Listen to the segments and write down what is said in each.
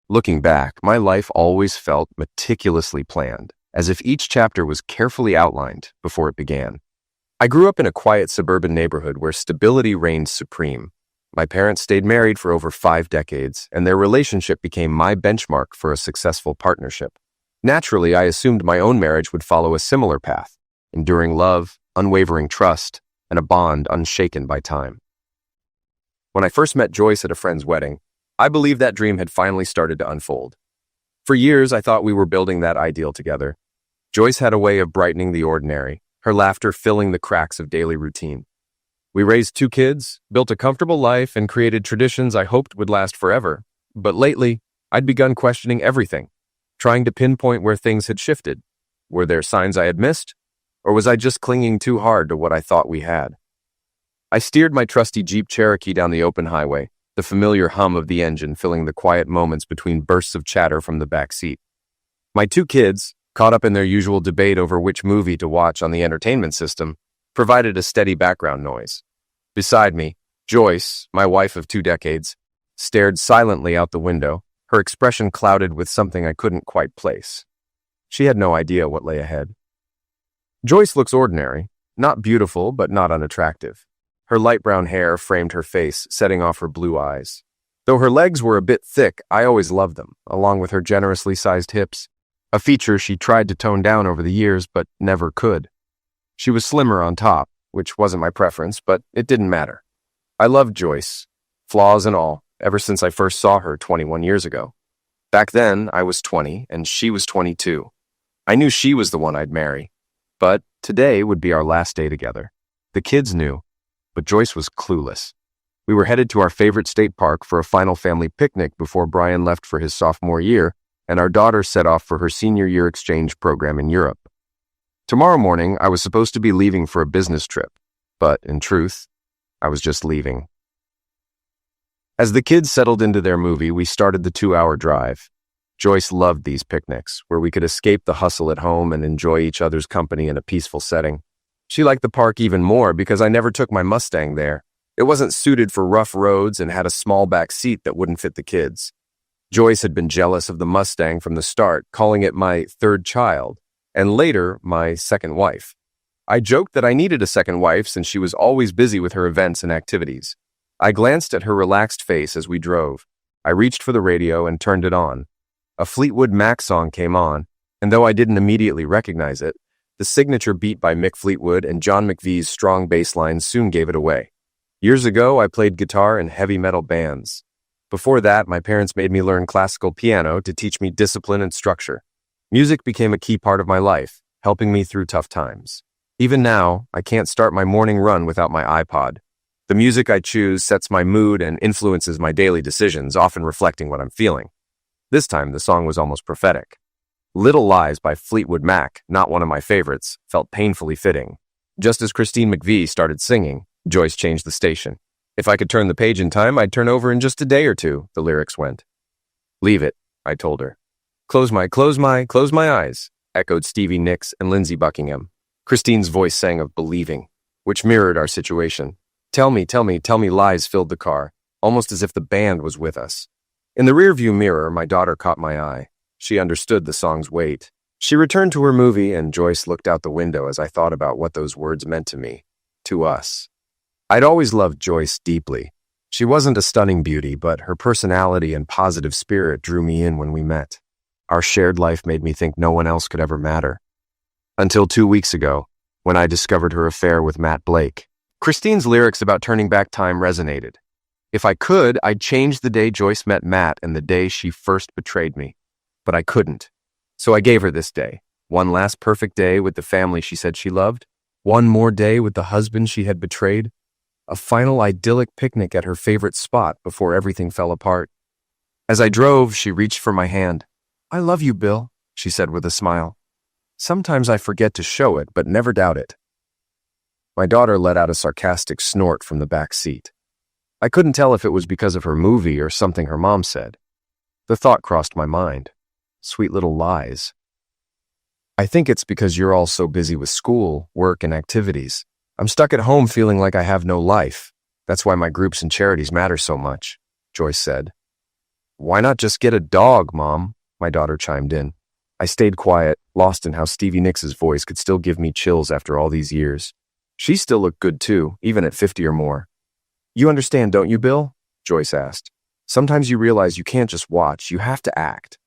Looking back, my life always felt meticulously planned, as if each chapter was carefully outlined before it began. I grew up in a quiet suburban neighborhood where stability reigned supreme. My parents stayed married for over 5 decades, and their relationship became my benchmark for a successful partnership. Naturally, I assumed my own marriage would follow a similar path: enduring love, unwavering trust, and a bond unshaken by time. When I first met Joyce at a friend's wedding, I believed that dream had finally started to unfold. For years, I thought we were building that ideal together. Joyce had a way of brightening the ordinary, her laughter filling the cracks of daily routine. We raised 2 kids, built a comfortable life, and created traditions I hoped would last forever. But lately, I'd begun questioning everything, trying to pinpoint where things had shifted. Were there signs I had missed? Or was I just clinging too hard to what I thought we had? I steered my trusty Jeep Cherokee down the open highway, the familiar hum of the engine filling the quiet moments between bursts of chatter from the back seat. My 2 kids, caught up in their usual debate over which movie to watch on the entertainment system, provided a steady background noise. Beside me, Joyce, my wife of 2 decades, stared silently out the window, her expression clouded with something I couldn't quite place. She had no idea what lay ahead. Joyce looks ordinary, not beautiful but not unattractive. Her light brown hair framed her face, setting off her blue eyes. Though her legs were a bit thick, I always loved them, along with her generously sized hips, a feature she tried to tone down over the years but never could. She was slimmer on top, which wasn't my preference, but it didn't matter. I loved Joyce, flaws and all, ever since I first saw her 21 years ago. Back then, I was 20 and she was 22. I knew she was the one I'd marry, but today would be our last day together. The kids knew, but Joyce was clueless. We were headed to our favorite state park for a final family picnic before Brian left for his sophomore year, and our daughter set off for her senior year exchange program in Europe. Tomorrow morning, I was supposed to be leaving for a business trip, but in truth, I was just leaving. As the kids settled into their movie, we started the 2-hour drive. Joyce loved these picnics, where we could escape the hustle at home and enjoy each other's company in a peaceful setting. She liked the park even more because I never took my Mustang there. It wasn't suited for rough roads and had a small back seat that wouldn't fit the kids. Joyce had been jealous of the Mustang from the start, calling it my third child, and later, my second wife. I joked that I needed a second wife since she was always busy with her events and activities. I glanced at her relaxed face as we drove. I reached for the radio and turned it on. A Fleetwood Mac song came on, and though I didn't immediately recognize it, the signature beat by Mick Fleetwood and John McVie's strong bass lines soon gave it away. Years ago, I played guitar in heavy metal bands. Before that, my parents made me learn classical piano to teach me discipline and structure. Music became a key part of my life, helping me through tough times. Even now, I can't start my morning run without my iPod. The music I choose sets my mood and influences my daily decisions, often reflecting what I'm feeling. This time, the song was almost prophetic. Little Lies by Fleetwood Mac, not one of my favorites, felt painfully fitting. Just as Christine McVie started singing, Joyce changed the station. If I could turn the page in time, I'd turn over in just a day or two, the lyrics went. Leave it, I told her. Close my eyes, echoed Stevie Nicks and Lindsey Buckingham. Christine's voice sang of believing, which mirrored our situation. Tell me lies filled the car, almost as if the band was with us. In the rearview mirror, my daughter caught my eye. She understood the song's weight. She returned to her movie, and Joyce looked out the window as I thought about what those words meant to me, to us. I'd always loved Joyce deeply. She wasn't a stunning beauty, but her personality and positive spirit drew me in when we met. Our shared life made me think no one else could ever matter. Until 2 weeks ago, when I discovered her affair with Matt Blake. Christine's lyrics about turning back time resonated. If I could, I'd change the day Joyce met Matt and the day she first betrayed me. But I couldn't. So I gave her this day. One last perfect day with the family she said she loved. One more day with the husband she had betrayed. A final idyllic picnic at her favorite spot before everything fell apart. As I drove, she reached for my hand. I love you, Bill, she said with a smile. Sometimes I forget to show it, but never doubt it. My daughter let out a sarcastic snort from the back seat. I couldn't tell if it was because of her movie or something her mom said. The thought crossed my mind. Sweet little lies. I think it's because you're all so busy with school, work, and activities. I'm stuck at home feeling like I have no life. That's why my groups and charities matter so much, Joyce said. Why not just get a dog, Mom? My daughter chimed in. I stayed quiet, lost in how Stevie Nicks' voice could still give me chills after all these years. She still looked good too, even at 50 or more. You understand, don't you, Bill? Joyce asked. Sometimes you realize you can't just watch, you have to act.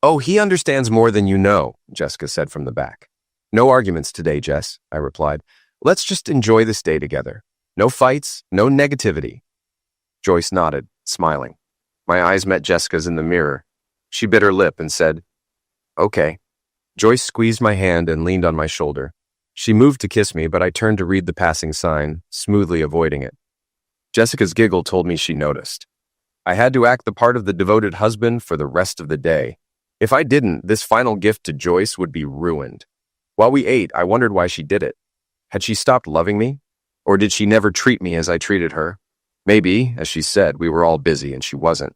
Oh, he understands more than you know, Jessica said from the back. No arguments today, Jess, I replied. Let's just enjoy this day together. No fights, no negativity. Joyce nodded, smiling. My eyes met Jessica's in the mirror. She bit her lip and said, Okay. Joyce squeezed my hand and leaned on my shoulder. She moved to kiss me, but I turned to read the passing sign, smoothly avoiding it. Jessica's giggle told me she noticed. I had to act the part of the devoted husband for the rest of the day. If I didn't, this final gift to Joyce would be ruined. While we ate, I wondered why she did it. Had she stopped loving me? Or did she never treat me as I treated her? Maybe, as she said, we were all busy and she wasn't.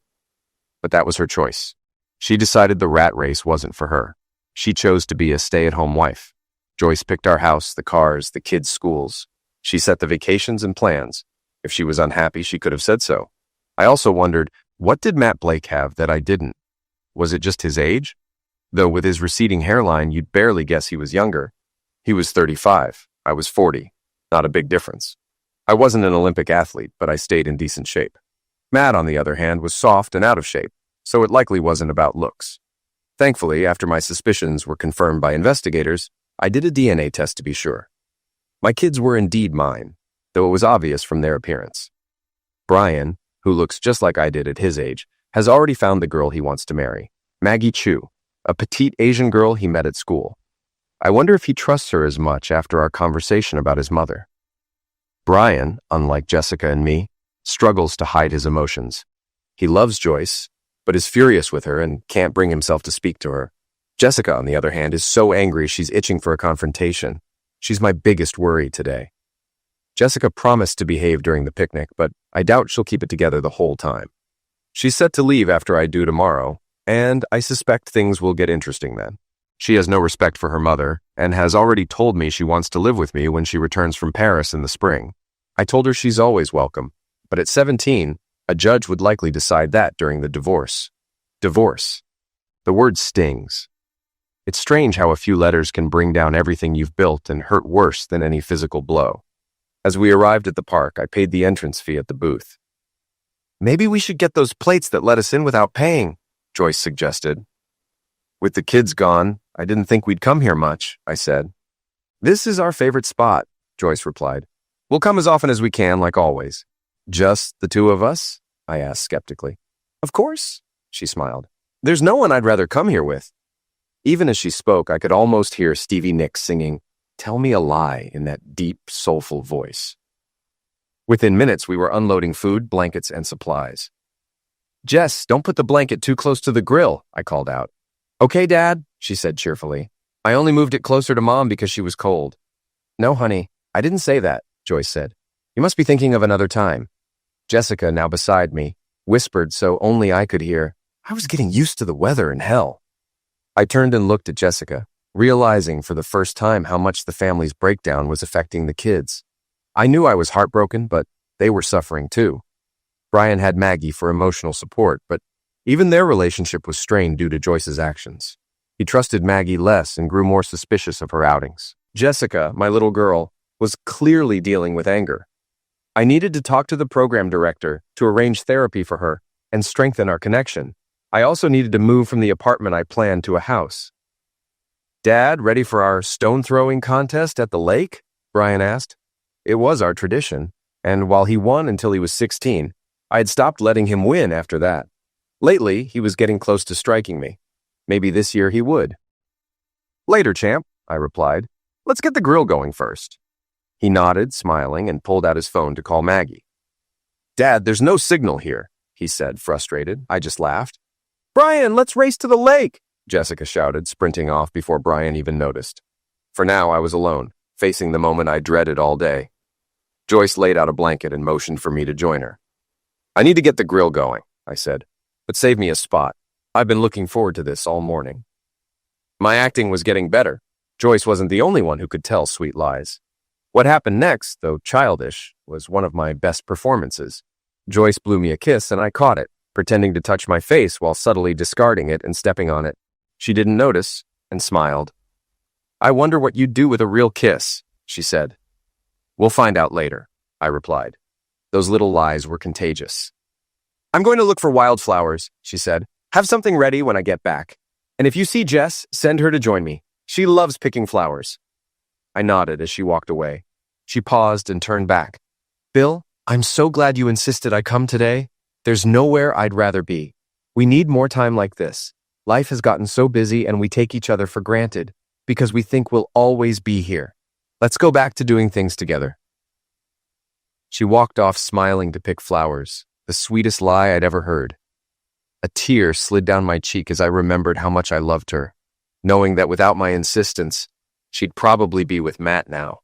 But that was her choice. She decided the rat race wasn't for her. She chose to be a stay-at-home wife. Joyce picked our house, the cars, the kids' schools. She set the vacations and plans. If she was unhappy, she could have said so. I also wondered, what did Matt Blake have that I didn't? Was it just his age? Though with his receding hairline, you'd barely guess he was younger. He was 35. I was 40. Not a big difference. I wasn't an Olympic athlete, but I stayed in decent shape. Matt, on the other hand, was soft and out of shape, so it likely wasn't about looks. Thankfully, after my suspicions were confirmed by investigators, I did a DNA test to be sure. My kids were indeed mine, though it was obvious from their appearance. Brian, who looks just like I did at his age, has already found the girl he wants to marry, Maggie Chu, a petite Asian girl he met at school. I wonder if he trusts her as much after our conversation about his mother. Brian, unlike Jessica and me, struggles to hide his emotions. He loves Joyce, but is furious with her and can't bring himself to speak to her. Jessica, on the other hand, is so angry she's itching for a confrontation. She's my biggest worry today. Jessica promised to behave during the picnic, but I doubt she'll keep it together the whole time. She's set to leave after I do tomorrow, and I suspect things will get interesting then. She has no respect for her mother and has already told me she wants to live with me when she returns from Paris in the spring. I told her she's always welcome, but at 17, a judge would likely decide that during the divorce. Divorce. The word stings. It's strange how a few letters can bring down everything you've built and hurt worse than any physical blow. As we arrived at the park, I paid the entrance fee at the booth. Maybe we should get those plates that let us in without paying, Joyce suggested. With the kids gone, I didn't think we'd come here much, I said. This is our favorite spot, Joyce replied. We'll come as often as we can, like always. Just the two of us? I asked skeptically. Of course, she smiled. There's no one I'd rather come here with. Even as she spoke, I could almost hear Stevie Nicks singing, Tell Me a Lie, in that deep, soulful voice. Within minutes, we were unloading food, blankets, and supplies. Jess, don't put the blanket too close to the grill, I called out. Okay, Dad, she said cheerfully. I only moved it closer to Mom because she was cold. No, honey, I didn't say that, Joyce said. You must be thinking of another time. Jessica, now beside me, whispered so only I could hear, I was getting used to the weather in hell. I turned and looked at Jessica, realizing for the first time how much the family's breakdown was affecting the kids. I knew I was heartbroken, but they were suffering too. Brian had Maggie for emotional support, but even their relationship was strained due to Joyce's actions. He trusted Maggie less and grew more suspicious of her outings. Jessica, my little girl, was clearly dealing with anger. I needed to talk to the program director to arrange therapy for her and strengthen our connection. I also needed to move from the apartment I planned to a house. Dad, ready for our stone-throwing contest at the lake? Brian asked. It was our tradition, and while he won until he was 16, I had stopped letting him win after that. Lately, he was getting close to striking me. Maybe this year he would. Later, champ, I replied. Let's get the grill going first. He nodded, smiling, and pulled out his phone to call Maggie. Dad, there's no signal here, he said, frustrated. I just laughed. Brian, let's race to the lake, Jessica shouted, sprinting off before Brian even noticed. For now, I was alone, facing the moment I dreaded all day. Joyce laid out a blanket and motioned for me to join her. I need to get the grill going, I said, but save me a spot. I've been looking forward to this all morning. My acting was getting better. Joyce wasn't the only one who could tell sweet lies. What happened next, though childish, was one of my best performances. Joyce blew me a kiss and I caught it, pretending to touch my face while subtly discarding it and stepping on it. She didn't notice and smiled. "I wonder what you'd do with a real kiss," she said. "We'll find out later," I replied. Those little lies were contagious. "I'm going to look for wildflowers," she said. "Have something ready when I get back. And if you see Jess, send her to join me. She loves picking flowers." I nodded as she walked away. She paused and turned back. "Bill, I'm so glad you insisted I come today. There's nowhere I'd rather be. We need more time like this. Life has gotten so busy and we take each other for granted because we think we'll always be here. Let's go back to doing things together." She walked off smiling to pick flowers, the sweetest lie I'd ever heard. A tear slid down my cheek as I remembered how much I loved her, knowing that without my insistence, she'd probably be with Matt now.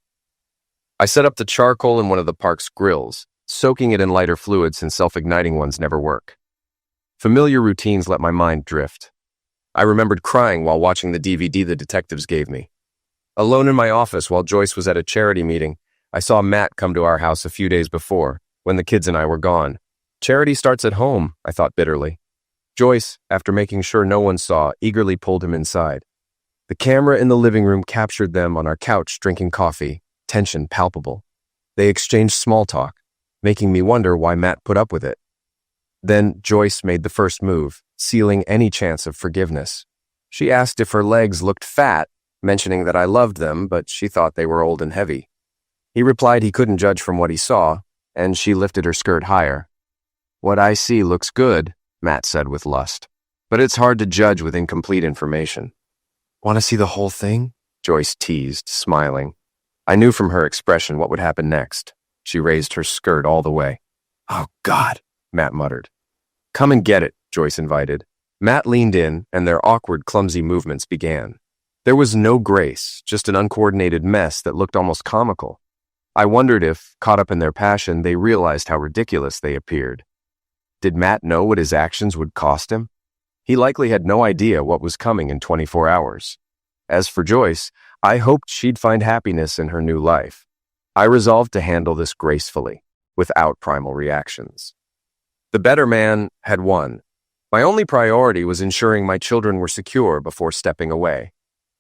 I set up the charcoal in one of the park's grills, soaking it in lighter fluid since self-igniting ones never work. Familiar routines let my mind drift. I remembered crying while watching the DVD the detectives gave me. Alone in my office while Joyce was at a charity meeting, I saw Matt come to our house a few days before, when the kids and I were gone. Charity starts at home, I thought bitterly. Joyce, after making sure no one saw, eagerly pulled him inside. The camera in the living room captured them on our couch drinking coffee, tension palpable. They exchanged small talk, making me wonder why Matt put up with it. Then Joyce made the first move, sealing any chance of forgiveness. She asked if her legs looked fat, mentioning that I loved them, but she thought they were old and heavy. He replied he couldn't judge from what he saw, and she lifted her skirt higher. "What I see looks good," Matt said with lust, "but it's hard to judge with incomplete information." "Want to see the whole thing?" Joyce teased, smiling. I knew from her expression what would happen next. She raised her skirt all the way. "Oh, God," Matt muttered. "Come and get it," Joyce invited. Matt leaned in, and their awkward, clumsy movements began. There was no grace, just an uncoordinated mess that looked almost comical. I wondered if, caught up in their passion, they realized how ridiculous they appeared. Did Matt know what his actions would cost him? He likely had no idea what was coming in 24 hours. As for Joyce, I hoped she'd find happiness in her new life. I resolved to handle this gracefully, without primal reactions. The better man had won. My only priority was ensuring my children were secure before stepping away.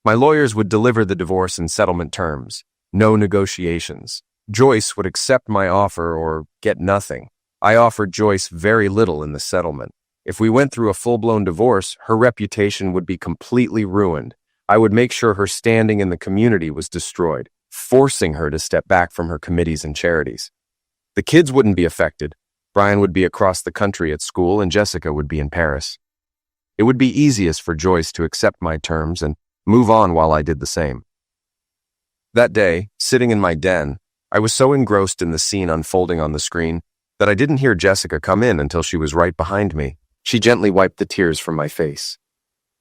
My lawyers would deliver the divorce and settlement terms. No negotiations. Joyce would accept my offer or get nothing. I offered Joyce very little in the settlement. If we went through a full-blown divorce, her reputation would be completely ruined. I would make sure her standing in the community was destroyed, forcing her to step back from her committees and charities. The kids wouldn't be affected. Brian would be across the country at school and Jessica would be in Paris. It would be easiest for Joyce to accept my terms and move on while I did the same. That day, sitting in my den, I was so engrossed in the scene unfolding on the screen that I didn't hear Jessica come in until she was right behind me. She gently wiped the tears from my face.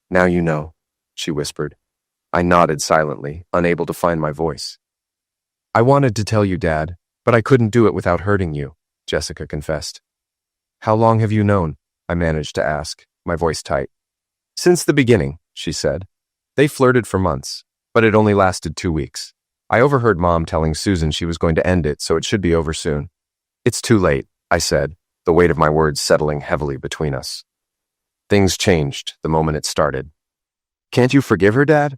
"Now you know," she whispered. I nodded silently, unable to find my voice. "I wanted to tell you, Dad, but I couldn't do it without hurting you," Jessica confessed. "How long have you known?" I managed to ask, my voice tight. "Since the beginning," she said. "They flirted for months, but it only lasted 2 weeks. I overheard Mom telling Susan she was going to end it, so it should be over soon." "It's too late," I said, the weight of my words settling heavily between us. Things changed the moment it started. "Can't you forgive her, Dad?"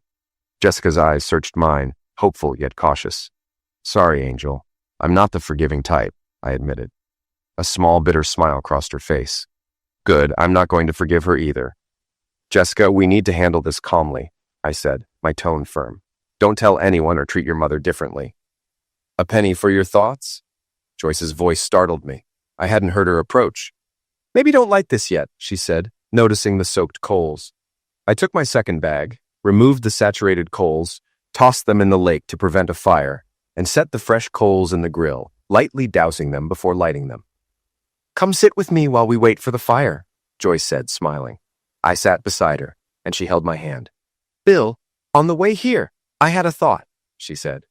Jessica's eyes searched mine, hopeful yet cautious. "Sorry, Angel. I'm not the forgiving type," I admitted. A small, bitter smile crossed her face. "Good, I'm not going to forgive her either." "Jessica, we need to handle this calmly," I said, my tone firm. "Don't tell anyone or treat your mother differently." "A penny for your thoughts?" Joyce's voice startled me. I hadn't heard her approach. "Maybe don't light this yet," she said, noticing the soaked coals. I took my second bag, removed the saturated coals, tossed them in the lake to prevent a fire, and set the fresh coals in the grill, lightly dousing them before lighting them. "Come sit with me while we wait for the fire," Joyce said, smiling. I sat beside her, and she held my hand. "Bill, on the way here, I had a thought," she said.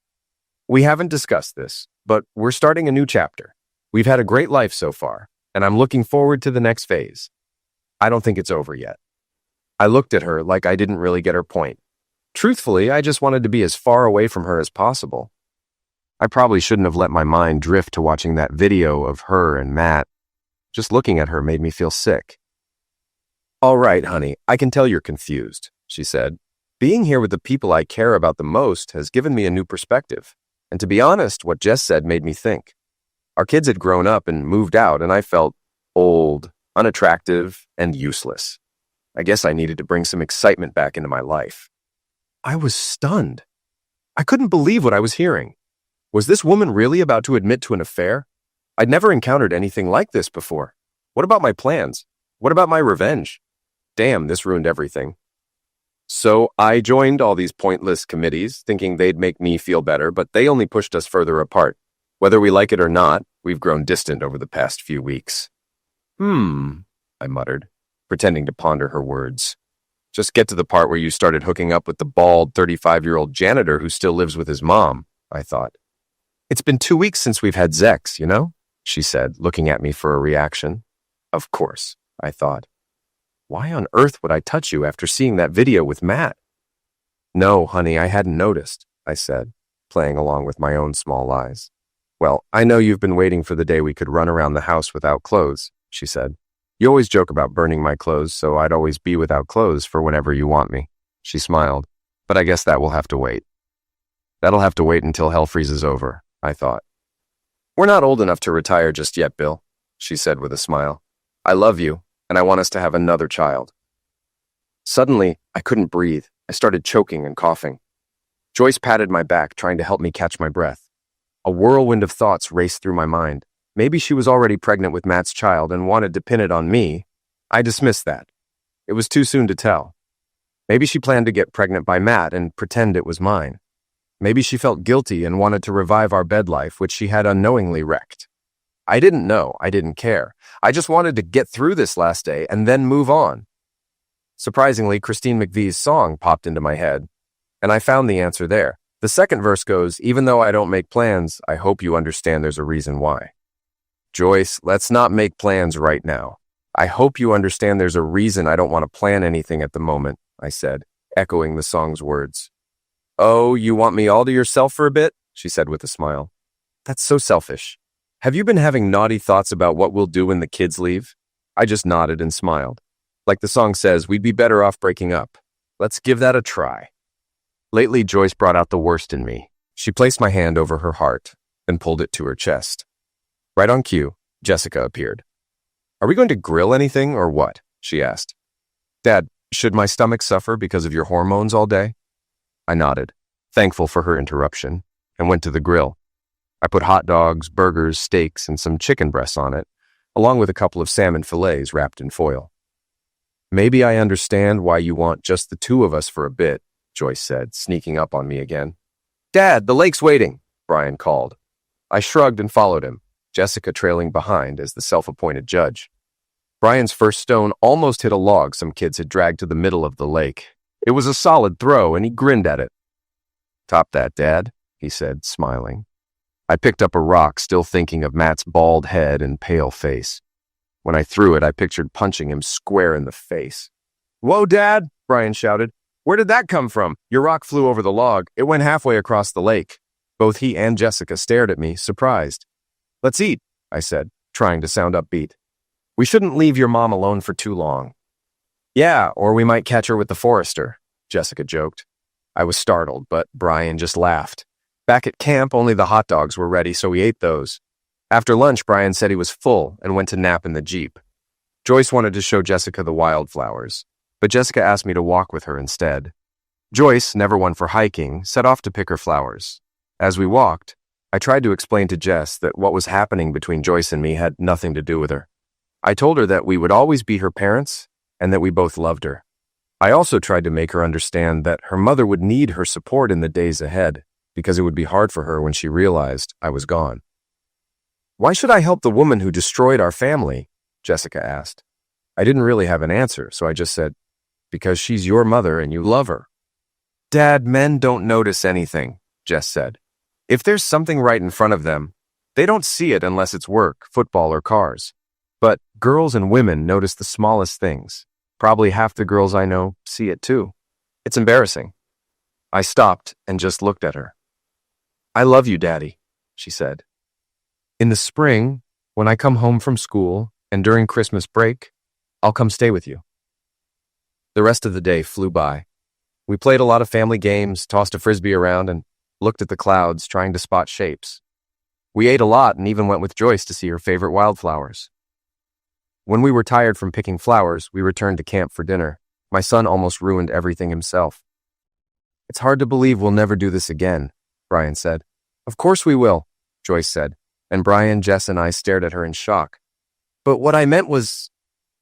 "We haven't discussed this, but we're starting a new chapter. We've had a great life so far, and I'm looking forward to the next phase. I don't think it's over yet." I looked at her like I didn't really get her point. Truthfully, I just wanted to be as far away from her as possible. I probably shouldn't have let my mind drift to watching that video of her and Matt. Just looking at her made me feel sick. "All right, honey, I can tell you're confused," she said. "Being here with the people I care about the most has given me a new perspective. And to be honest, what Jess said made me think. Our kids had grown up and moved out, and I felt old, unattractive, and useless. I guess I needed to bring some excitement back into my life." I was stunned. I couldn't believe what I was hearing. Was this woman really about to admit to an affair? I'd never encountered anything like this before. What about my plans? What about my revenge? Damn, this ruined everything. So I joined all these pointless committees, thinking they'd make me feel better, but they only pushed us further apart. Whether we like it or not, we've grown distant over the past few weeks. I muttered, pretending to ponder her words. Just get to the part where you started hooking up with the bald 35-year-old janitor who still lives with his mom, I thought. "It's been 2 weeks since we've had Zex, you know?" she said, looking at me for a reaction. Of course, I thought. Why on earth would I touch you after seeing that video with Matt? "No, honey, I hadn't noticed," I said, playing along with my own small lies. "Well, I know you've been waiting for the day we could run around the house without clothes," she said. "You always joke about burning my clothes, so I'd always be without clothes for whenever you want me." She smiled. "But I guess that will have to wait." "That'll have to wait until hell freezes over," I thought. "We're not old enough to retire just yet, Bill," she said with a smile. "I love you, and I want us to have another child." Suddenly, I couldn't breathe. I started choking and coughing. Joyce patted my back, trying to help me catch my breath. A whirlwind of thoughts raced through my mind. Maybe she was already pregnant with Matt's child and wanted to pin it on me. I dismissed that. It was too soon to tell. Maybe she planned to get pregnant by Matt and pretend it was mine. Maybe she felt guilty and wanted to revive our bed life, which she had unknowingly wrecked. I didn't know. I didn't care. I just wanted to get through this last day and then move on. Surprisingly, Christine McVie's song popped into my head, and I found the answer there. The second verse goes, "Even though I don't make plans, I hope you understand there's a reason why." Joyce, let's not make plans right now. "I hope you understand there's a reason I don't want to plan anything at the moment," I said, echoing the song's words. "Oh, you want me all to yourself for a bit?" she said with a smile. "That's so selfish. Have you been having naughty thoughts about what we'll do when the kids leave?" I just nodded and smiled. Like the song says, we'd be better off breaking up. Let's give that a try. Lately, Joyce brought out the worst in me. She placed my hand over her heart and pulled it to her chest. Right on cue, Jessica appeared. "Are we going to grill anything or what?" she asked. "Dad, should my stomach suffer because of your hormones all day?" I nodded, thankful for her interruption, and went to the grill. I put hot dogs, burgers, steaks, and some chicken breasts on it, along with a couple of salmon fillets wrapped in foil. "Maybe I understand why you want just the two of us for a bit," Joyce said, sneaking up on me again. "Dad, the lake's waiting," Brian called. I shrugged and followed him, Jessica trailing behind as the self-appointed judge. Brian's first stone almost hit a log some kids had dragged to the middle of the lake. It was a solid throw, and he grinned at it. "Top that, Dad," he said, smiling. I picked up a rock, still thinking of Matt's bald head and pale face. When I threw it, I pictured punching him square in the face. "Whoa, Dad!" Brian shouted. "Where did that come from?" Your rock flew over the log. It went halfway across the lake. Both he and Jessica stared at me, surprised. "Let's eat," I said, trying to sound upbeat. "We shouldn't leave your mom alone for too long." "Yeah, or we might catch her with the forester," Jessica joked. I was startled, but Brian just laughed. Back at camp, only the hot dogs were ready, so we ate those. After lunch, Brian said he was full and went to nap in the Jeep. Joyce wanted to show Jessica the wildflowers, but Jessica asked me to walk with her instead. Joyce, never one for hiking, set off to pick her flowers. As we walked, I tried to explain to Jess that what was happening between Joyce and me had nothing to do with her. I told her that we would always be her parents and that we both loved her. I also tried to make her understand that her mother would need her support in the days ahead, because it would be hard for her when she realized I was gone. "Why should I help the woman who destroyed our family?" Jessica asked. I didn't really have an answer, so I just said, "Because she's your mother and you love her." "Dad, men don't notice anything," Jess said. "If there's something right in front of them, they don't see it unless it's work, football, or cars. But girls and women notice the smallest things. Probably half the girls I know see it too. It's embarrassing." I stopped and just looked at her. "I love you, Daddy," she said. "In the spring, when I come home from school And during Christmas break, I'll come stay with you. The rest of the day flew by. We played a lot of family games, tossed a frisbee around, and looked at the clouds, trying to spot shapes. We ate a lot and even went with Joyce to see her favorite wildflowers. When we were tired from picking flowers, we returned to camp for dinner. My son almost ruined everything himself. It's hard to believe we'll never do this again, Brian said. Of course we will, Joyce said, and Brian, Jess, and I stared at her in shock. But what I meant was...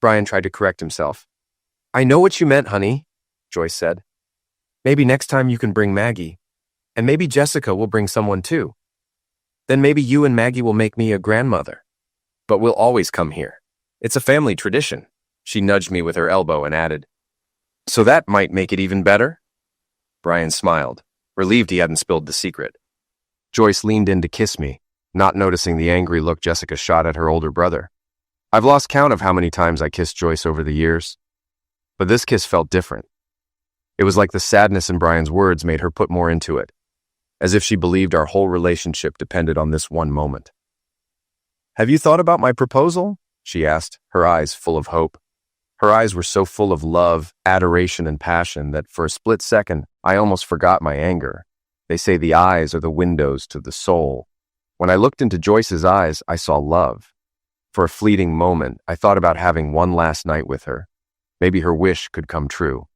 Brian tried to correct himself. I know what you meant, honey, Joyce said. Maybe next time you can bring Maggie. And maybe Jessica will bring someone too. Then maybe you and Maggie will make me a grandmother. But we'll always come here. It's a family tradition. She nudged me with her elbow and added, So that might make it even better? Brian smiled, relieved he hadn't spilled the secret. Joyce leaned in to kiss me, not noticing the angry look Jessica shot at her older brother. I've lost count of how many times I kissed Joyce over the years, but this kiss felt different. It was like the sadness in Brian's words made her put more into it, as if she believed our whole relationship depended on this one moment. Have you thought about my proposal? She asked, her eyes full of hope. Her eyes were so full of love, adoration, and passion that for a split second, I almost forgot my anger. They say the eyes are the windows to the soul. When I looked into Joyce's eyes, I saw love. For a fleeting moment, I thought about having one last night with her. Maybe her wish could come true.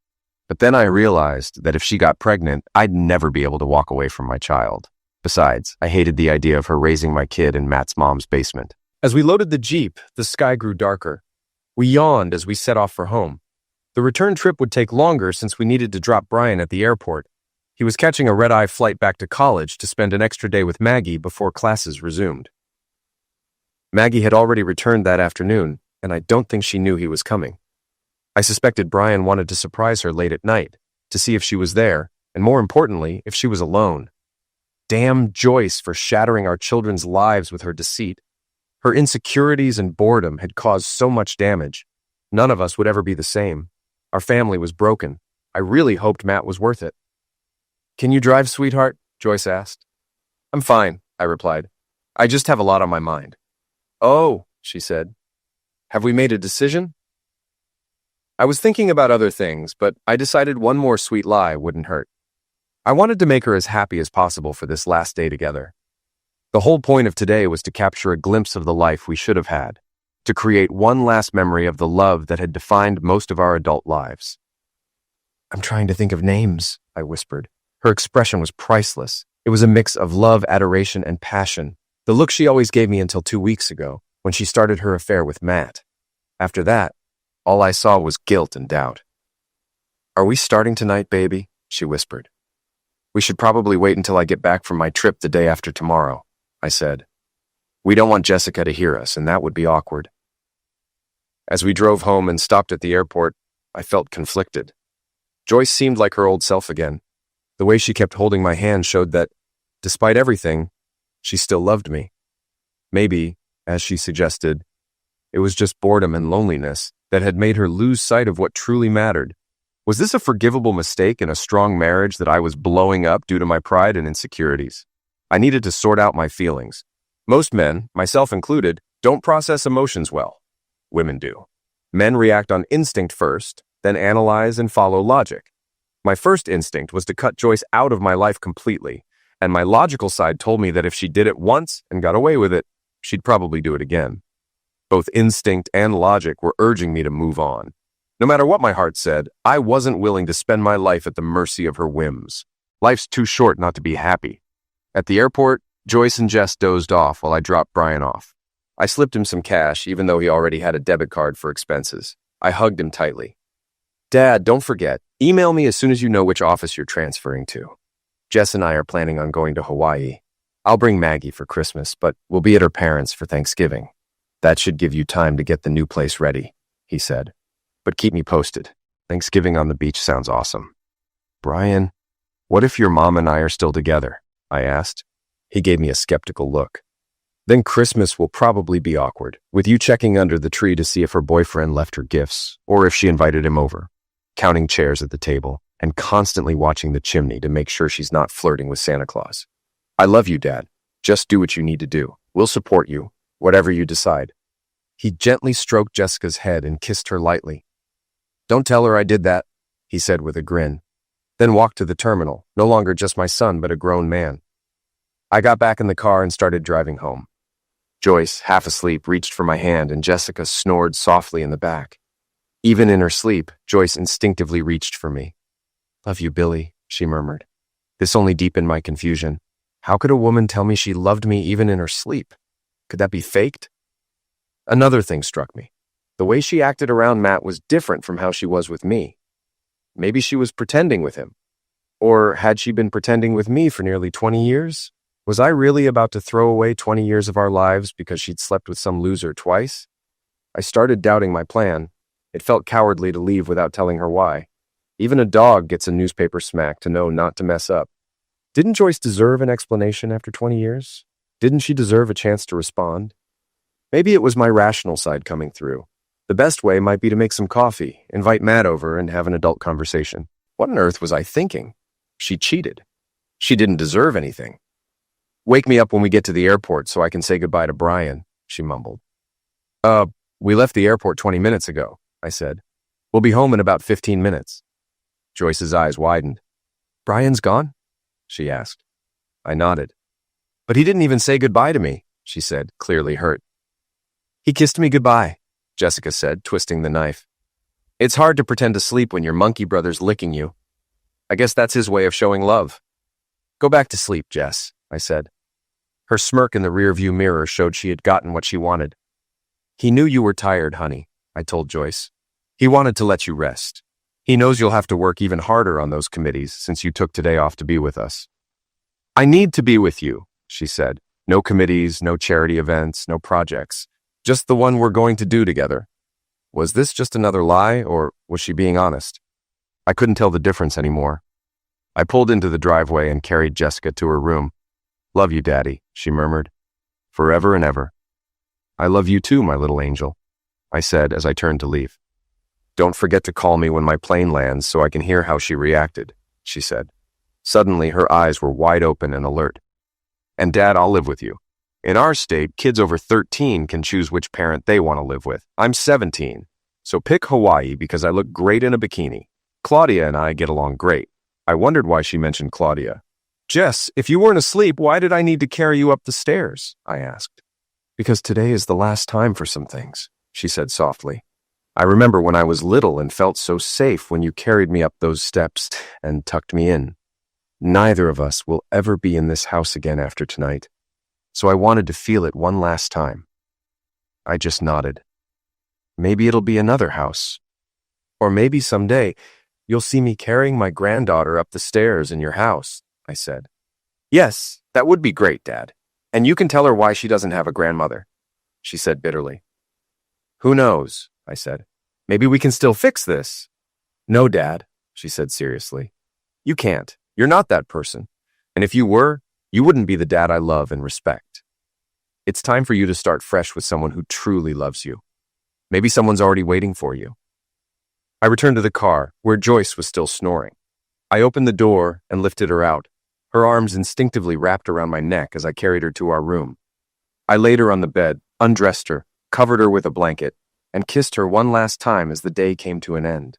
But then I realized that if she got pregnant, I'd never be able to walk away from my child. Besides, I hated the idea of her raising my kid in Matt's mom's basement. As we loaded the Jeep, the sky grew darker. We yawned as we set off for home. The return trip would take longer since we needed to drop Brian at the airport. He was catching a red-eye flight back to college to spend an extra day with Maggie before classes resumed. Maggie had already returned that afternoon, and I don't think she knew he was coming. I suspected Brian wanted to surprise her late at night, to see if she was there, and more importantly, if she was alone. Damn Joyce for shattering our children's lives with her deceit. Her insecurities and boredom had caused so much damage. None of us would ever be the same. Our family was broken. I really hoped Matt was worth it. Can you drive, sweetheart? Joyce asked. I'm fine, I replied. I just have a lot on my mind. Oh, she said. Have we made a decision? I was thinking about other things, but I decided one more sweet lie wouldn't hurt. I wanted to make her as happy as possible for this last day together. The whole point of today was to capture a glimpse of the life we should have had, to create one last memory of the love that had defined most of our adult lives. I'm trying to think of names, I whispered. Her expression was priceless. It was a mix of love, adoration, and passion, the look she always gave me until 2 weeks ago, when she started her affair with Matt. After that, all I saw was guilt and doubt. Are we starting tonight, baby? She whispered. We should probably wait until I get back from my trip the day after tomorrow, I said. We don't want Jessica to hear us, and that would be awkward. As we drove home and stopped at the airport, I felt conflicted. Joyce seemed like her old self again. The way she kept holding my hand showed that, despite everything, she still loved me. Maybe, as she suggested, it was just boredom and loneliness that had made her lose sight of what truly mattered. Was this a forgivable mistake in a strong marriage that I was blowing up due to my pride and insecurities? I needed to sort out my feelings. Most men, myself included, don't process emotions well. Women do. Men react on instinct first, then analyze and follow logic. My first instinct was to cut Joyce out of my life completely, and my logical side told me that if she did it once and got away with it, she'd probably do it again. Both instinct and logic were urging me to move on. No matter what my heart said, I wasn't willing to spend my life at the mercy of her whims. Life's too short not to be happy. At the airport, Joyce and Jess dozed off while I dropped Brian off. I slipped him some cash, even though he already had a debit card for expenses. I hugged him tightly. Dad, don't forget, email me as soon as you know which office you're transferring to. Jess and I are planning on going to Hawaii. I'll bring Maggie for Christmas, but we'll be at her parents' for Thanksgiving. That should give you time to get the new place ready, he said. But keep me posted. Thanksgiving on the beach sounds awesome. Brian, what if your mom and I are still together? I asked. He gave me a skeptical look. Then Christmas will probably be awkward, with you checking under the tree to see if her boyfriend left her gifts, or if she invited him over, counting chairs at the table, and constantly watching the chimney to make sure she's not flirting with Santa Claus. I love you, Dad. Just do what you need to do. We'll support you, whatever you decide. He gently stroked Jessica's head and kissed her lightly. "Don't tell her I did that," he said with a grin, then walked to the terminal, no longer just my son, but a grown man. I got back in the car and started driving home. Joyce, half asleep, reached for my hand, and Jessica snored softly in the back. Even in her sleep, Joyce instinctively reached for me. "Love you, Billy," she murmured. This only deepened my confusion. How could a woman tell me she loved me even in her sleep? Could that be faked? Another thing struck me. The way she acted around Matt was different from how she was with me. Maybe she was pretending with him. Or had she been pretending with me for nearly 20 years? Was I really about to throw away 20 years of our lives because she'd slept with some loser twice? I started doubting my plan. It felt cowardly to leave without telling her why. Even a dog gets a newspaper smack to know not to mess up. Didn't Joyce deserve an explanation after 20 years? Didn't she deserve a chance to respond? Maybe it was my rational side coming through. The best way might be to make some coffee, invite Matt over, and have an adult conversation. What on earth was I thinking? She cheated. She didn't deserve anything. "Wake me up when we get to the airport so I can say goodbye to Brian," she mumbled. We left the airport 20 minutes ago," I said. "We'll be home in about 15 minutes. Joyce's eyes widened. "Brian's gone?" she asked. I nodded. "But he didn't even say goodbye to me," she said, clearly hurt. "He kissed me goodbye," Jessica said, twisting the knife. "It's hard to pretend to sleep when your monkey brother's licking you. I guess that's his way of showing love." "Go back to sleep, Jess," I said. Her smirk in the rearview mirror showed she had gotten what she wanted. "He knew you were tired, honey," I told Joyce. "He wanted to let you rest. He knows you'll have to work even harder on those committees since you took today off to be with us." "I need to be with you," she said. "No committees, no charity events, no projects. Just the one we're going to do together." Was this just another lie, or was she being honest? I couldn't tell the difference anymore. I pulled into the driveway and carried Jessica to her room. "Love you, Daddy," she murmured. "Forever and ever." "I love you too, my little angel," I said as I turned to leave. "Don't forget to call me when my plane lands so I can hear how she reacted," she said. Suddenly, her eyes were wide open and alert. "And Dad, I'll live with you. In our state, kids over 13 can choose which parent they want to live with. I'm 17, so pick Hawaii because I look great in a bikini. Claudia and I get along great." I wondered why she mentioned Claudia. "Jess, if you weren't asleep, why did I need to carry you up the stairs?" I asked. "Because today is the last time for some things," she said softly. "I remember when I was little and felt so safe when you carried me up those steps and tucked me in. Neither of us will ever be in this house again after tonight, so I wanted to feel it one last time." I just nodded. "Maybe it'll be another house. Or maybe someday you'll see me carrying my granddaughter up the stairs in your house," I said. "Yes, that would be great, Dad. And you can tell her why she doesn't have a grandmother," she said bitterly. "Who knows?" I said. "Maybe we can still fix this." "No, Dad," she said seriously. "You can't. You're not that person. And if you were, you wouldn't be the dad I love and respect. It's time for you to start fresh with someone who truly loves you. Maybe someone's already waiting for you." I returned to the car, where Joyce was still snoring. I opened the door and lifted her out. Her arms instinctively wrapped around my neck as I carried her to our room. I laid her on the bed, undressed her, covered her with a blanket, and kissed her one last time as the day came to an end.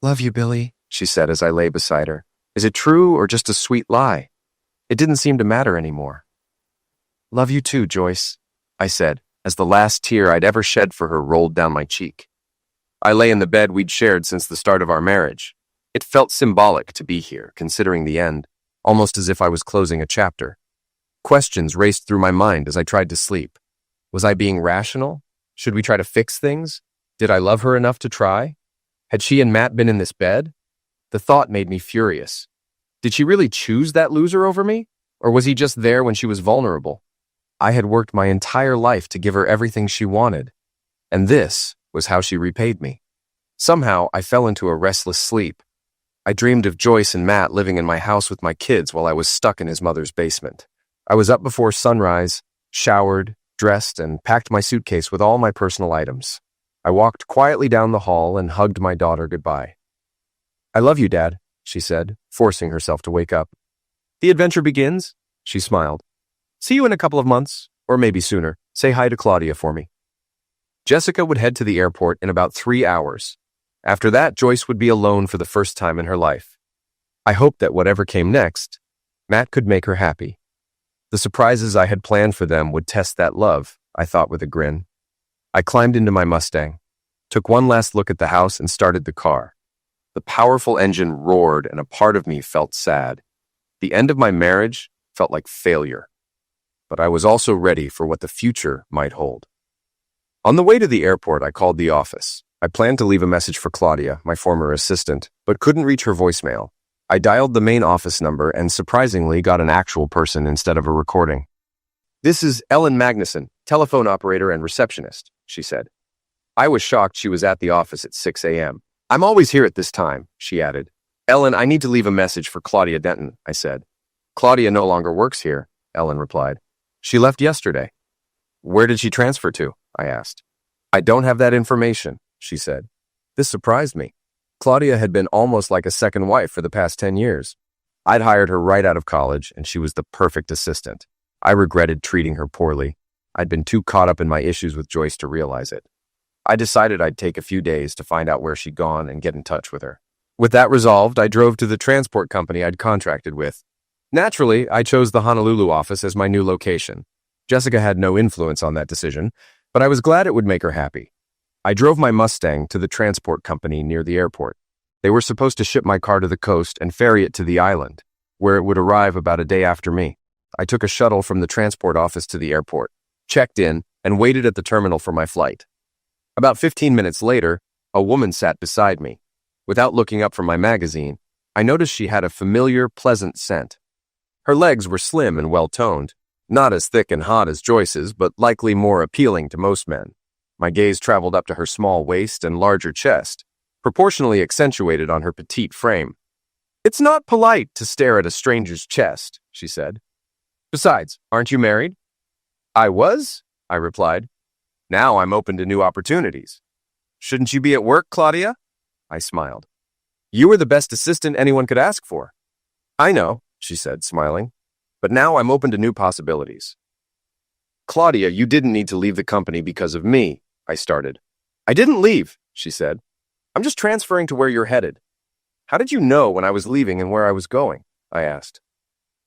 "Love you, Billy," she said as I lay beside her. "Is it true or just a sweet lie?" It didn't seem to matter anymore. "Love you too, Joyce," I said, as the last tear I'd ever shed for her rolled down my cheek. I lay in the bed we'd shared since the start of our marriage. It felt symbolic to be here, considering the end, almost as if I was closing a chapter. Questions raced through my mind as I tried to sleep. Was I being rational? Should we try to fix things? Did I love her enough to try? Had she and Matt been in this bed? The thought made me furious. Did she really choose that loser over me? Or was he just there when she was vulnerable? I had worked my entire life to give her everything she wanted, and this was how she repaid me. Somehow, I fell into a restless sleep. I dreamed of Joyce and Matt living in my house with my kids while I was stuck in his mother's basement. I was up before sunrise, showered, dressed, and packed my suitcase with all my personal items. I walked quietly down the hall and hugged my daughter goodbye. "I love you, Dad," she said, forcing herself to wake up. "The adventure begins," she smiled. "See you in a couple of months, or maybe sooner. Say hi to Claudia for me." Jessica would head to the airport in about 3 hours. After that, Joyce would be alone for the first time in her life. I hoped that whatever came next, Matt could make her happy. The surprises I had planned for them would test that love, I thought with a grin. I climbed into my Mustang, took one last look at the house, and started the car. The powerful engine roared, and a part of me felt sad. The end of my marriage felt like failure. But I was also ready for what the future might hold. On the way to the airport, I called the office. I planned to leave a message for Claudia, my former assistant, but couldn't reach her voicemail. I dialed the main office number and surprisingly got an actual person instead of a recording. "This is Ellen Magnuson, telephone operator and receptionist," she said. I was shocked she was at the office at 6 a.m. "I'm always here at this time," she added. "Ellen, I need to leave a message for Claudia Denton," I said. "Claudia no longer works here," Ellen replied. "She left yesterday." "Where did she transfer to?" I asked. "I don't have that information," she said. This surprised me. Claudia had been almost like a second wife for the past 10 years. I'd hired her right out of college, and she was the perfect assistant. I regretted treating her poorly. I'd been too caught up in my issues with Joyce to realize it. I decided I'd take a few days to find out where she'd gone and get in touch with her. With that resolved, I drove to the transport company I'd contracted with. Naturally, I chose the Honolulu office as my new location. Jessica had no influence on that decision, but I was glad it would make her happy. I drove my Mustang to the transport company near the airport. They were supposed to ship my car to the coast and ferry it to the island, where it would arrive about a day after me. I took a shuttle from the transport office to the airport, checked in, and waited at the terminal for my flight. About 15 minutes later, a woman sat beside me. Without looking up from my magazine, I noticed she had a familiar, pleasant scent. Her legs were slim and well-toned, not as thick and hot as Joyce's, but likely more appealing to most men. My gaze traveled up to her small waist and larger chest, proportionally accentuated on her petite frame. "It's not polite to stare at a stranger's chest," she said. "Besides, aren't you married?" "I was," I replied. "Now I'm open to new opportunities." "Shouldn't you be at work, Claudia?" I smiled. "You were the best assistant anyone could ask for." "I know," she said, smiling, "but now I'm open to new possibilities." "Claudia, you didn't need to leave the company because of me," I started. "I didn't leave," she said. "I'm just transferring to where you're headed." "How did you know when I was leaving and where I was going?" I asked.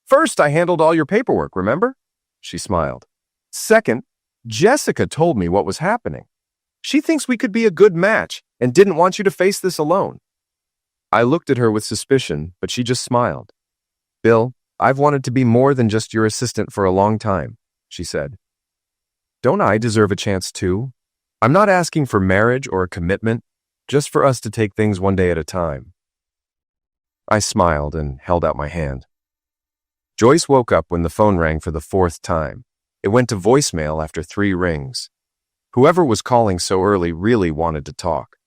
"First, I handled all your paperwork, remember?" She smiled. "Second, Jessica told me what was happening. She thinks we could be a good match and didn't want you to face this alone." I looked at her with suspicion, but she just smiled. "Bill, I've wanted to be more than just your assistant for a long time," she said. "Don't I deserve a chance too? I'm not asking for marriage or a commitment, just for us to take things one day at a time." I smiled and held out my hand. Joyce woke up when the phone rang for the 4th time. It went to voicemail after 3 rings. Whoever was calling so early really wanted to talk.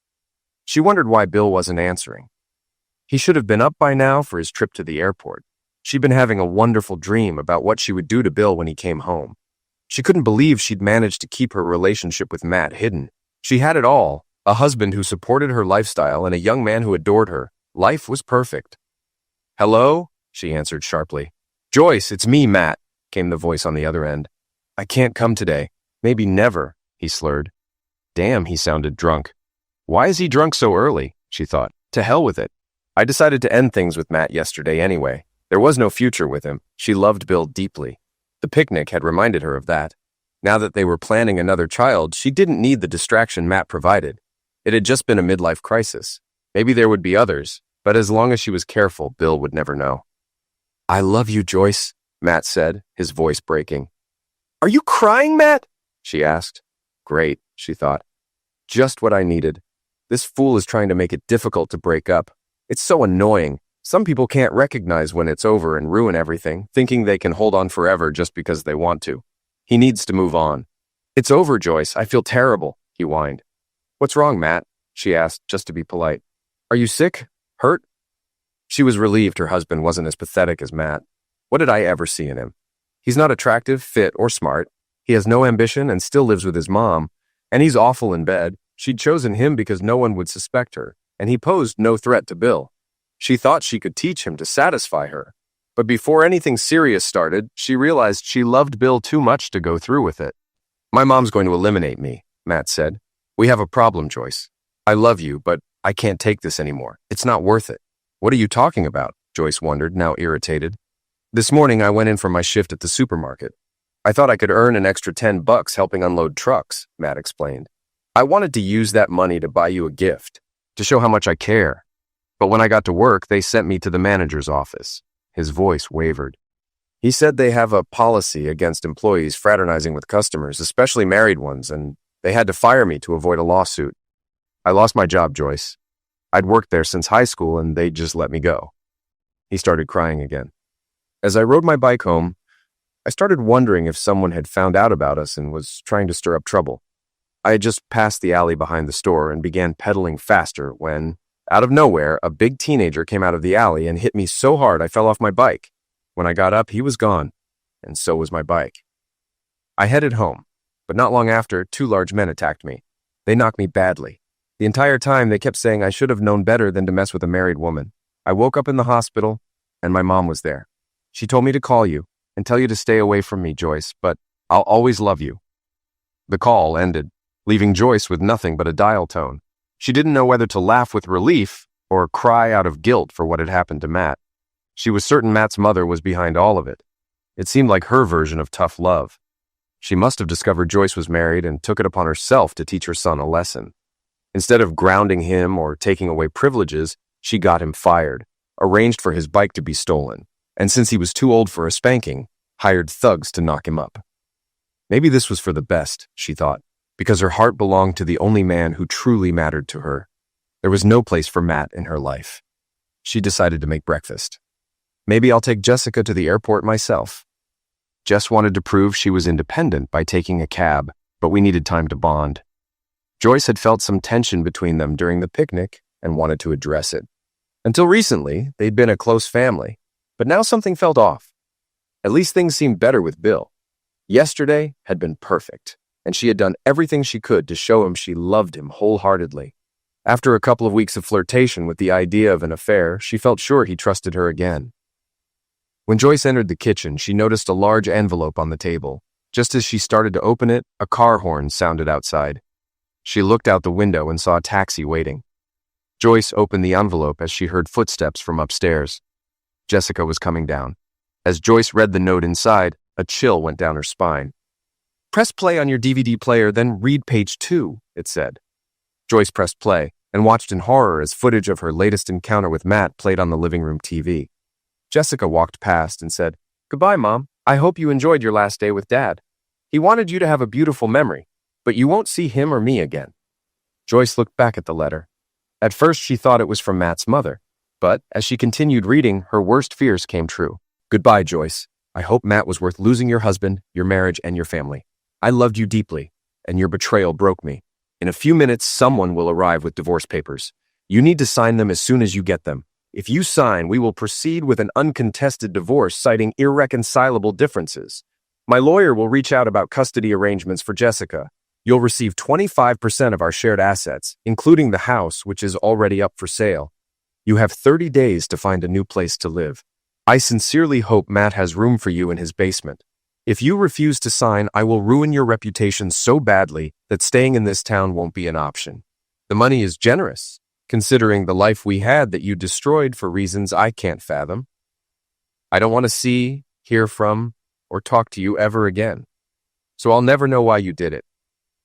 She wondered why Bill wasn't answering. He should have been up by now for his trip to the airport. She'd been having a wonderful dream about what she would do to Bill when he came home. She couldn't believe she'd managed to keep her relationship with Matt hidden. She had it all, a husband who supported her lifestyle and a young man who adored her. Life was perfect. "Hello?" she answered sharply. "Joyce, it's me, Matt," came the voice on the other end. "I can't come today. Maybe never," he slurred. Damn, he sounded drunk. Why is he drunk so early? She thought. To hell with it. I decided to end things with Matt yesterday anyway. There was no future with him. She loved Bill deeply. The picnic had reminded her of that. Now that they were planning another child, she didn't need the distraction Matt provided. It had just been a midlife crisis. Maybe there would be others, but as long as she was careful, Bill would never know. "I love you, Joyce," Matt said, his voice breaking. "Are you crying, Matt?" she asked. Great, she thought. Just what I needed. This fool is trying to make it difficult to break up. It's so annoying. Some people can't recognize when it's over and ruin everything, thinking they can hold on forever just because they want to. He needs to move on. "It's over, Joyce. I feel terrible," he whined. "What's wrong, Matt?" she asked, just to be polite. "Are you sick? Hurt?" She was relieved her husband wasn't as pathetic as Matt. What did I ever see in him? He's not attractive, fit, or smart. He has no ambition and still lives with his mom. And he's awful in bed. She'd chosen him because no one would suspect her, and he posed no threat to Bill. She thought she could teach him to satisfy her. But before anything serious started, she realized she loved Bill too much to go through with it. "My mom's going to eliminate me," Matt said. We have a problem, Joyce. I love you, but I can't take this anymore. It's not worth it. What are you talking about? Joyce wondered, now irritated. This morning, I went in for my shift at the supermarket. I thought I could earn an extra $10 helping unload trucks, Matt explained. I wanted to use that money to buy you a gift, to show how much I care. But when I got to work, they sent me to the manager's office. His voice wavered. He said they have a policy against employees fraternizing with customers, especially married ones, and they had to fire me to avoid a lawsuit. I lost my job, Joyce. I'd worked there since high school, and they just let me go. He started crying again. As I rode my bike home, I started wondering if someone had found out about us and was trying to stir up trouble. I had just passed the alley behind the store and began pedaling faster when, out of nowhere, a big teenager came out of the alley and hit me so hard I fell off my bike. When I got up, he was gone, and so was my bike. I headed home, but not long after, 2 large men attacked me. They knocked me badly. The entire time, they kept saying I should have known better than to mess with a married woman. I woke up in the hospital, and my mom was there. She told me to call you and tell you to stay away from me, Joyce, but I'll always love you. The call ended, leaving Joyce with nothing but a dial tone. She didn't know whether to laugh with relief or cry out of guilt for what had happened to Matt. She was certain Matt's mother was behind all of it. It seemed like her version of tough love. She must have discovered Joyce was married and took it upon herself to teach her son a lesson. Instead of grounding him or taking away privileges, she got him fired, arranged for his bike to be stolen, and since he was too old for a spanking, hired thugs to knock him up. Maybe this was for the best, she thought, because her heart belonged to the only man who truly mattered to her. There was no place for Matt in her life. She decided to make breakfast. Maybe I'll take Jessica to the airport myself. Jess wanted to prove she was independent by taking a cab, but we needed time to bond. Joyce had felt some tension between them during the picnic and wanted to address it. Until recently, they'd been a close family, but now something felt off. At least things seemed better with Bill. Yesterday had been perfect, and she had done everything she could to show him she loved him wholeheartedly. After a couple of weeks of flirtation with the idea of an affair, she felt sure he trusted her again. When Joyce entered the kitchen, she noticed a large envelope on the table. Just as she started to open it, a car horn sounded outside. She looked out the window and saw a taxi waiting. Joyce opened the envelope as she heard footsteps from upstairs. Jessica was coming down. As Joyce read the note inside, a chill went down her spine. "Press play on your DVD player, then read page 2, it said. Joyce pressed play and watched in horror as footage of her latest encounter with Matt played on the living room TV. Jessica walked past and said, "Goodbye, Mom. I hope you enjoyed your last day with Dad. He wanted you to have a beautiful memory, but you won't see him or me again." Joyce looked back at the letter. At first, she thought it was from Matt's mother, but as she continued reading, her worst fears came true. "Goodbye, Joyce. I hope Matt was worth losing your husband, your marriage, and your family. I loved you deeply, and your betrayal broke me. In a few minutes, someone will arrive with divorce papers. You need to sign them as soon as you get them. If you sign, we will proceed with an uncontested divorce citing irreconcilable differences. My lawyer will reach out about custody arrangements for Jessica. You'll receive 25% of our shared assets, including the house, which is already up for sale. You have 30 days to find a new place to live. I sincerely hope Matt has room for you in his basement. If you refuse to sign, I will ruin your reputation so badly that staying in this town won't be an option. The money is generous, considering the life we had that you destroyed for reasons I can't fathom. I don't want to see, hear from, or talk to you ever again. So I'll never know why you did it.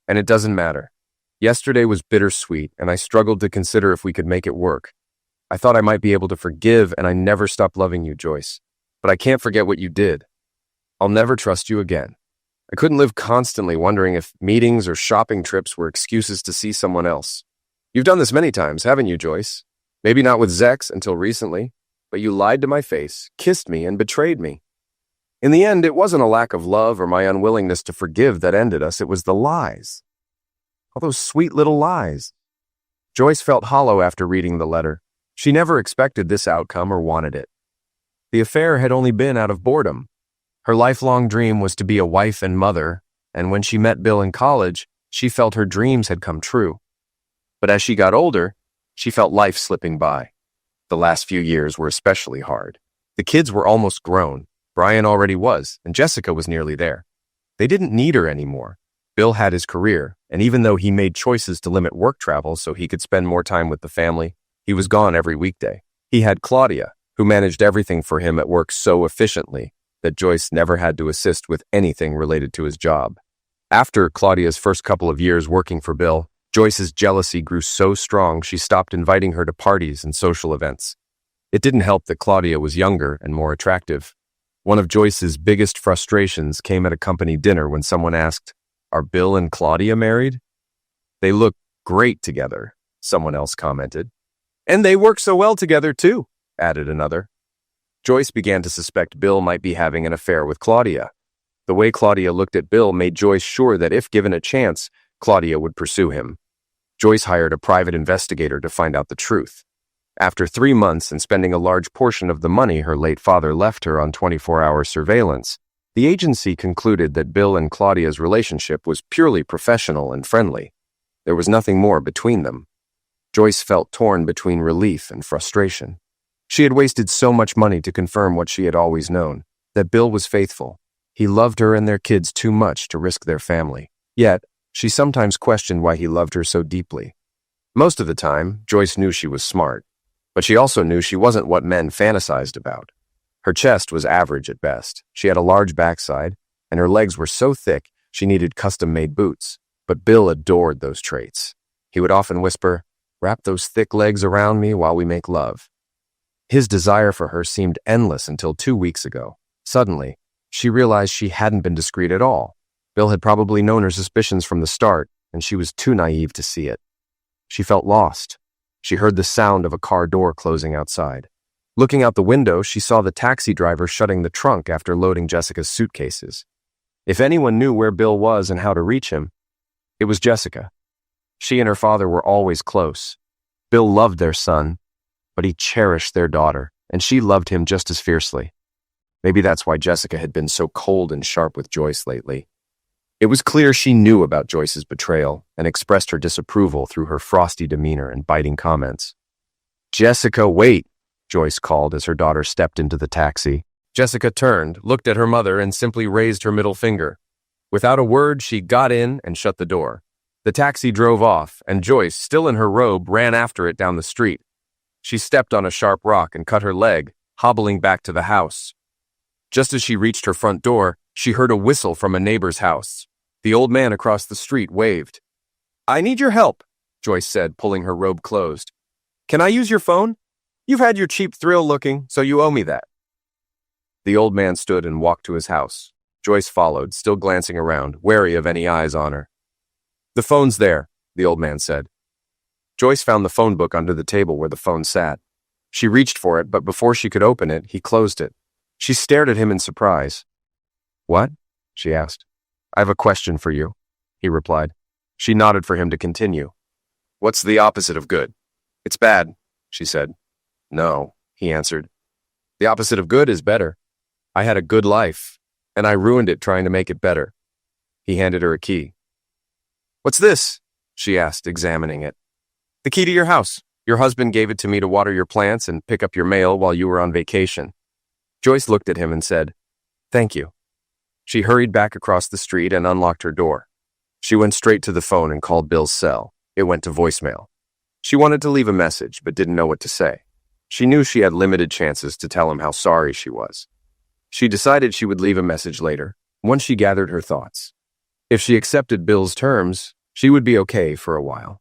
And it doesn't matter. Yesterday was bittersweet, and I struggled to consider if we could make it work. I thought I might be able to forgive, and I never stopped loving you, Joyce. But I can't forget what you did. I'll never trust you again. I couldn't live constantly wondering if meetings or shopping trips were excuses to see someone else. You've done this many times, haven't you, Joyce? Maybe not with Zex until recently, but you lied to my face, kissed me, and betrayed me. In the end, it wasn't a lack of love or my unwillingness to forgive that ended us. It was the lies. All those sweet little lies. Joyce felt hollow after reading the letter. She never expected this outcome or wanted it. The affair had only been out of boredom. Her lifelong dream was to be a wife and mother, and when she met Bill in college, she felt her dreams had come true. But as she got older, she felt life slipping by. The last few years were especially hard. The kids were almost grown. Brian already was, and Jessica was nearly there. They didn't need her anymore. Bill had his career, and even though he made choices to limit work travel so he could spend more time with the family, he was gone every weekday. He had Claudia, who managed everything for him at work so efficiently that Joyce never had to assist with anything related to his job. After Claudia's first couple of years working for Bill, Joyce's jealousy grew so strong she stopped inviting her to parties and social events. It didn't help that Claudia was younger and more attractive. One of Joyce's biggest frustrations came at a company dinner when someone asked, "Are Bill and Claudia married?" "They look great together," someone else commented. "And they work so well together too," added another. Joyce began to suspect Bill might be having an affair with Claudia. The way Claudia looked at Bill made Joyce sure that if given a chance, Claudia would pursue him. Joyce hired a private investigator to find out the truth. After 3 months and spending a large portion of the money her late father left her on 24-hour surveillance, the agency concluded that Bill and Claudia's relationship was purely professional and friendly. There was nothing more between them. Joyce felt torn between relief and frustration. She had wasted so much money to confirm what she had always known, that Bill was faithful. He loved her and their kids too much to risk their family. Yet, she sometimes questioned why he loved her so deeply. Most of the time, Joyce knew she was smart, but she also knew she wasn't what men fantasized about. Her chest was average at best. She had a large backside, and her legs were so thick she needed custom-made boots. But Bill adored those traits. He would often whisper, "Wrap those thick legs around me while we make love." His desire for her seemed endless until 2 weeks ago. Suddenly, she realized she hadn't been discreet at all. Bill had probably known her suspicions from the start, and she was too naive to see it. She felt lost. She heard the sound of a car door closing outside. Looking out the window, she saw the taxi driver shutting the trunk after loading Jessica's suitcases. If anyone knew where Bill was and how to reach him, it was Jessica. She and her father were always close. Bill loved their son, but he cherished their daughter, and she loved him just as fiercely. Maybe that's why Jessica had been so cold and sharp with Joyce lately. It was clear she knew about Joyce's betrayal and expressed her disapproval through her frosty demeanor and biting comments. "Jessica, wait," Joyce called as her daughter stepped into the taxi. Jessica turned, looked at her mother, and simply raised her middle finger. Without a word, she got in and shut the door. The taxi drove off, and Joyce, still in her robe, ran after it down the street. She stepped on a sharp rock and cut her leg, hobbling back to the house. Just as she reached her front door, she heard a whistle from a neighbor's house. The old man across the street waved. "I need your help," Joyce said, pulling her robe closed. "Can I use your phone? You've had your cheap thrill looking, so you owe me that." The old man stood and walked to his house. Joyce followed, still glancing around, wary of any eyes on her. "The phone's there," the old man said. Joyce found the phone book under the table where the phone sat. She reached for it, but before she could open it, he closed it. She stared at him in surprise. "What?" she asked. "I have a question for you," he replied. She nodded for him to continue. "What's the opposite of good?" "It's bad," she said. "No," he answered. "The opposite of good is better. I had a good life, and I ruined it trying to make it better." He handed her a key. "What's this?" she asked, examining it. "The key to your house. Your husband gave it to me to water your plants and pick up your mail while you were on vacation." Joyce looked at him and said, "Thank you." She hurried back across the street and unlocked her door. She went straight to the phone and called Bill's cell. It went to voicemail. She wanted to leave a message, but didn't know what to say. She knew she had limited chances to tell him how sorry she was. She decided she would leave a message later, once she gathered her thoughts. If she accepted Bill's terms, she would be okay for a while.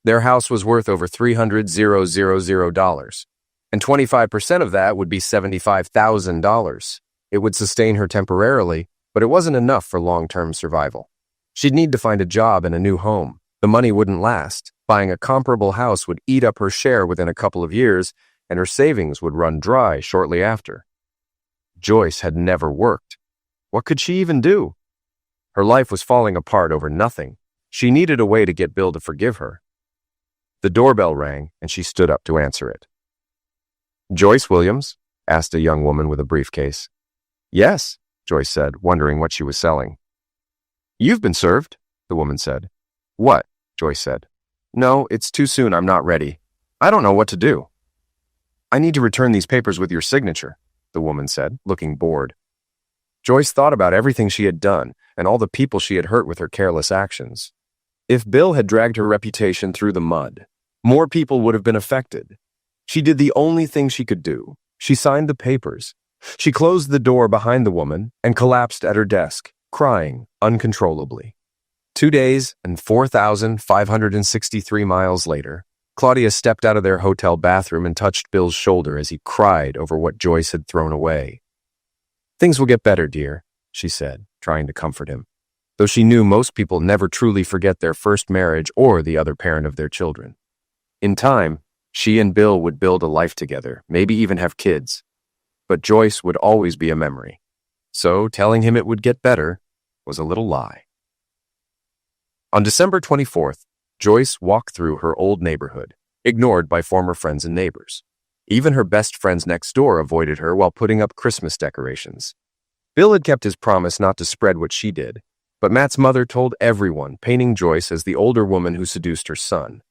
Their house was worth over $300,000, and 25% of that would be $75,000. It would sustain her temporarily, but it wasn't enough for long-term survival. She'd need to find a job and a new home. The money wouldn't last. Buying a comparable house would eat up her share within a couple of years, and her savings would run dry shortly after. Joyce had never worked. What could she even do? Her life was falling apart over nothing. She needed a way to get Bill to forgive her. The doorbell rang, and she stood up to answer it. "Joyce Williams?" asked a young woman with a briefcase. "Yes," Joyce said, wondering what she was selling. "You've been served," the woman said. "What?" Joyce said. "No, it's too soon. I'm not ready. I don't know what to do." "I need to return these papers with your signature," the woman said, looking bored. Joyce thought about everything she had done and all the people she had hurt with her careless actions. If Bill had dragged her reputation through the mud, more people would have been affected. She did the only thing she could do. She signed the papers. She closed the door behind the woman and collapsed at her desk, crying uncontrollably. 2 days and 4,563 miles later, Claudia stepped out of their hotel bathroom and touched Bill's shoulder as he cried over what Joyce had thrown away. "Things will get better, dear," she said, trying to comfort him, though she knew most people never truly forget their first marriage or the other parent of their children. In time, she and Bill would build a life together, maybe even have kids. But Joyce would always be a memory. So telling him it would get better was a little lie. On December 24th, Joyce walked through her old neighborhood, ignored by former friends and neighbors. Even her best friends next door avoided her while putting up Christmas decorations. Bill had kept his promise not to spread what she did, but Matt's mother told everyone, painting Joyce as the older woman who seduced her son.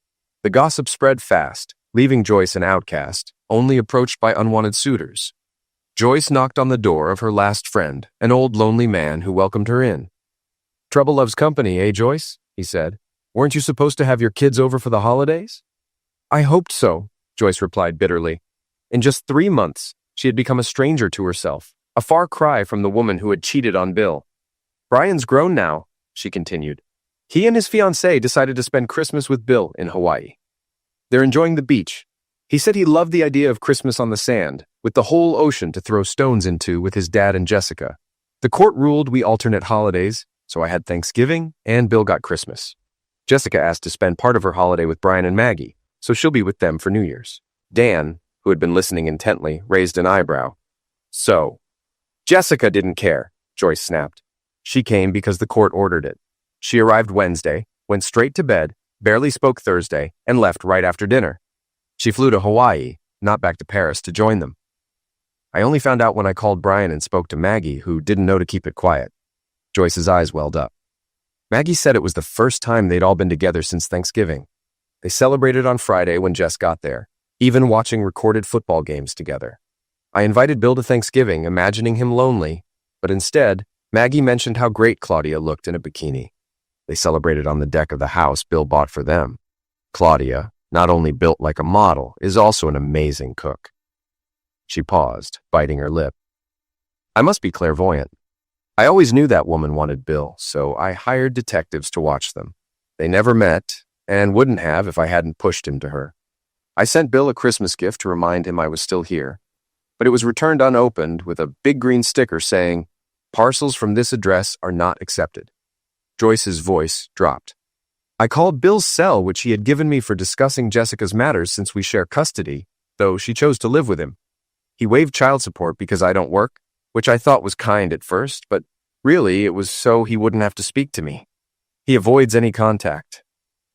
The gossip spread fast, leaving Joyce an outcast, only approached by unwanted suitors. Joyce knocked on the door of her last friend, an old lonely man who welcomed her in. "Trouble loves company, eh, Joyce?" he said. "Weren't you supposed to have your kids over for the holidays?" "I hoped so," Joyce replied bitterly. In just 3 months, she had become a stranger to herself, a far cry from the woman who had cheated on Bill. "Brian's grown now," she continued. "He and his fiancée decided to spend Christmas with Bill in Hawaii. They're enjoying the beach. He said he loved the idea of Christmas on the sand, with the whole ocean to throw stones into with his dad and Jessica. The court ruled we alternate holidays, so I had Thanksgiving and Bill got Christmas. Jessica asked to spend part of her holiday with Brian and Maggie, so she'll be with them for New Year's." Dan, who had been listening intently, raised an eyebrow. "So, Jessica didn't care," Joyce snapped. "She came because the court ordered it. She arrived Wednesday, went straight to bed, barely spoke Thursday, and left right after dinner. She flew to Hawaii, not back to Paris, to join them. I only found out when I called Brian and spoke to Maggie, who didn't know to keep it quiet." Joyce's eyes welled up. Maggie said it was the first time they'd all been together since Thanksgiving. They celebrated on Friday when Jess got there, even watching recorded football games together. I invited Bill to Thanksgiving, imagining him lonely, but instead, Maggie mentioned how great Claudia looked in a bikini. They celebrated on the deck of the house Bill bought for them. Claudia, not only built like a model, is also an amazing cook. She paused, biting her lip. "I must be clairvoyant. I always knew that woman wanted Bill, so I hired detectives to watch them. They never met, and wouldn't have if I hadn't pushed him to her. I sent Bill a Christmas gift to remind him I was still here, but it was returned unopened with a big green sticker saying, 'Parcels from this address are not accepted.'" Joyce's voice dropped. "I called Bill's cell, which he had given me for discussing Jessica's matters since we share custody, though she chose to live with him. He waived child support because I don't work, which I thought was kind at first, but really it was so he wouldn't have to speak to me. He avoids any contact.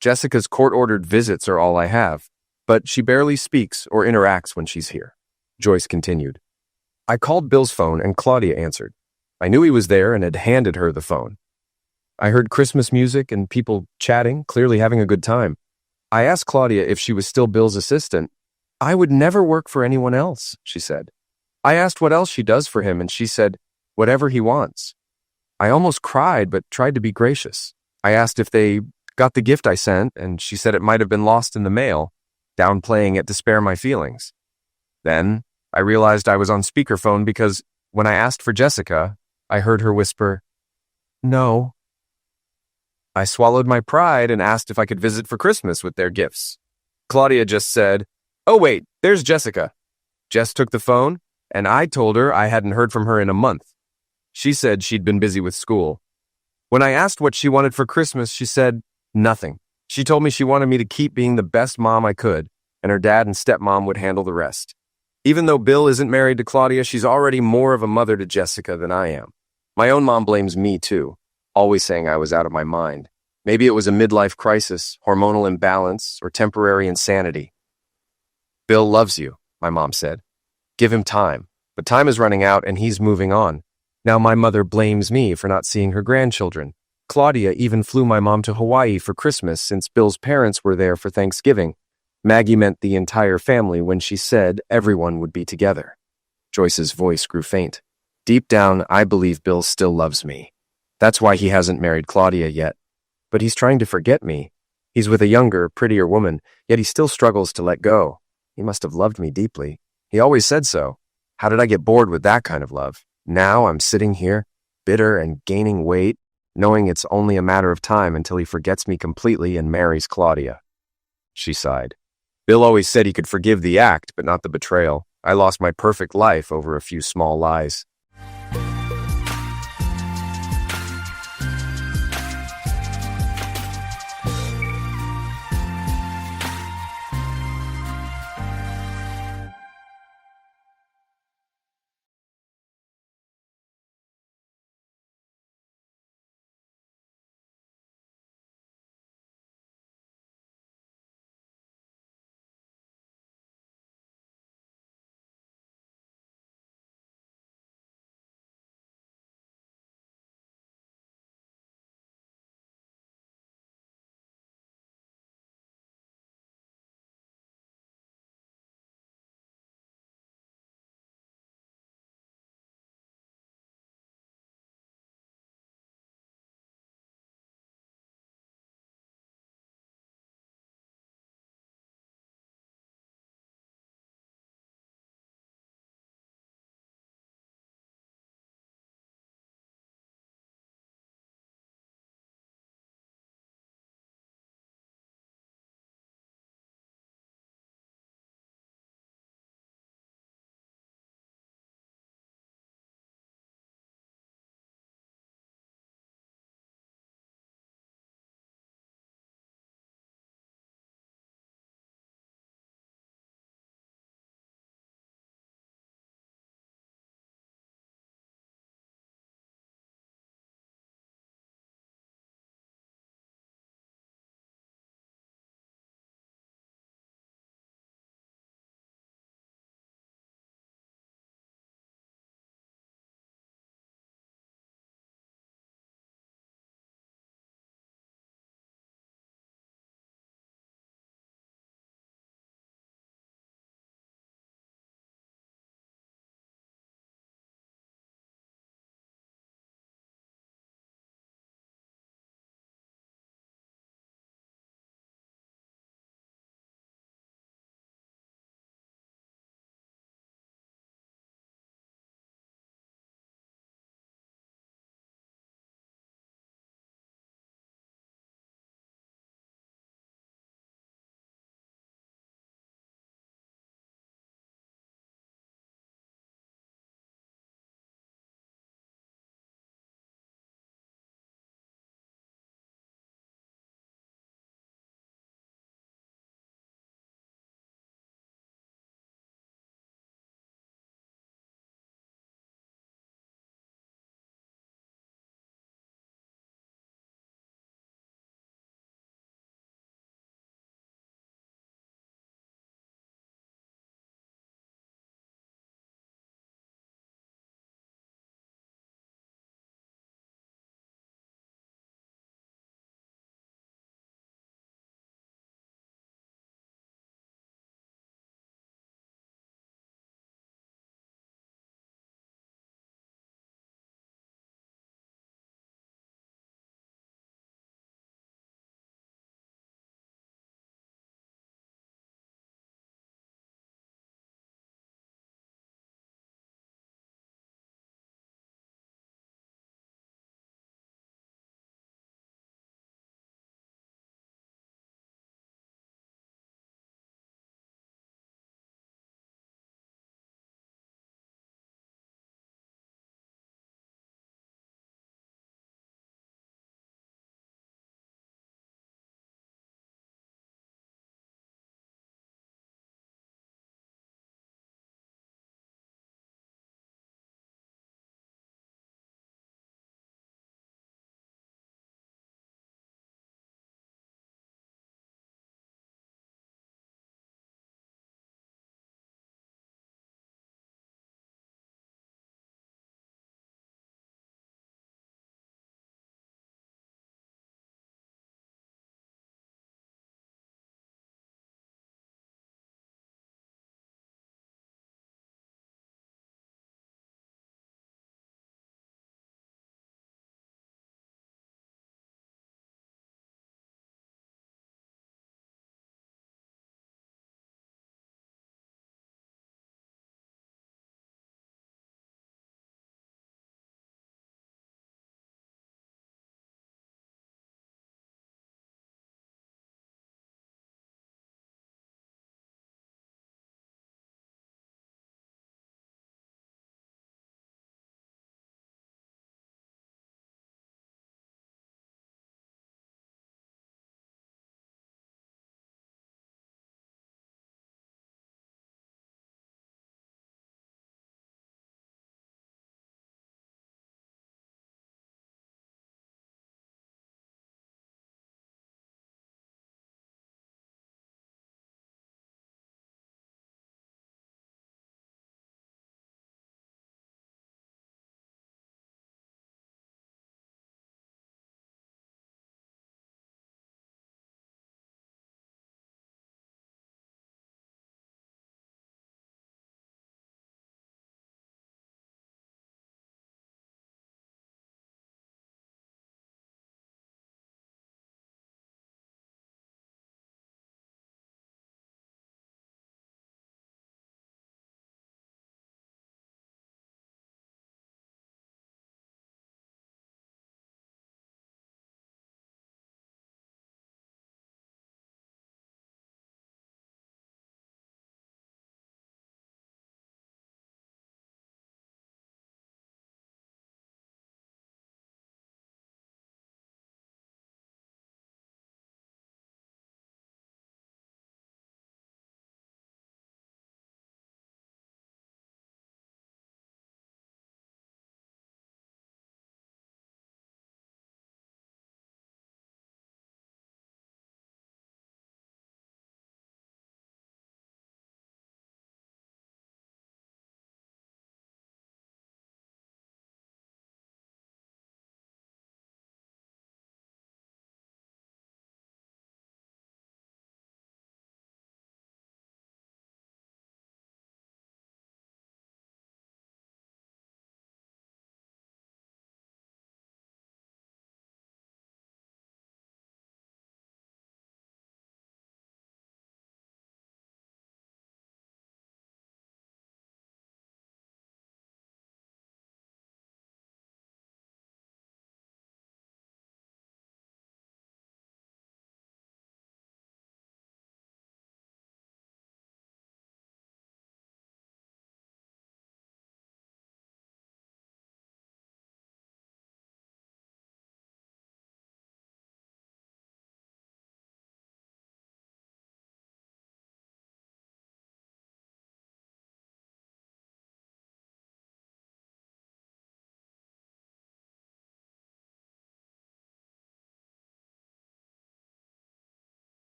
Jessica's court-ordered visits are all I have, but she barely speaks or interacts when she's here." Joyce continued. "I called Bill's phone and Claudia answered. I knew he was there and had handed her the phone. I heard Christmas music and people chatting, clearly having a good time. I asked Claudia if she was still Bill's assistant. 'I would never work for anyone else,' she said. I asked what else she does for him, and she said, 'Whatever he wants.' I almost cried, but tried to be gracious. I asked if they got the gift I sent, and she said it might have been lost in the mail, downplaying it to spare my feelings. Then I realized I was on speakerphone because when I asked for Jessica, I heard her whisper, 'No.' I swallowed my pride and asked if I could visit for Christmas with their gifts. Claudia just said, 'Oh wait, there's Jessica.' Jess took the phone, and I told her I hadn't heard from her in a month. She said she'd been busy with school. When I asked what she wanted for Christmas, she said nothing. She told me she wanted me to keep being the best mom I could, and her dad and stepmom would handle the rest. Even though Bill isn't married to Claudia, she's already more of a mother to Jessica than I am. My own mom blames me too, always saying I was out of my mind. Maybe it was a midlife crisis, hormonal imbalance, or temporary insanity. 'Bill loves you,' my mom said. 'Give him time, but time is running out and he's moving on.' Now my mother blames me for not seeing her grandchildren. Claudia even flew my mom to Hawaii for Christmas since Bill's parents were there for Thanksgiving. Maggie meant the entire family when she said everyone would be together." Joyce's voice grew faint. "Deep down, I believe Bill still loves me. That's why he hasn't married Claudia yet. But he's trying to forget me. He's with a younger, prettier woman, yet he still struggles to let go. He must have loved me deeply. He always said so. How did I get bored with that kind of love? Now I'm sitting here, bitter and gaining weight, knowing it's only a matter of time until he forgets me completely and marries Claudia. She sighed. Bill always said he could forgive the act, but not the betrayal. I lost my perfect life over a few small lies.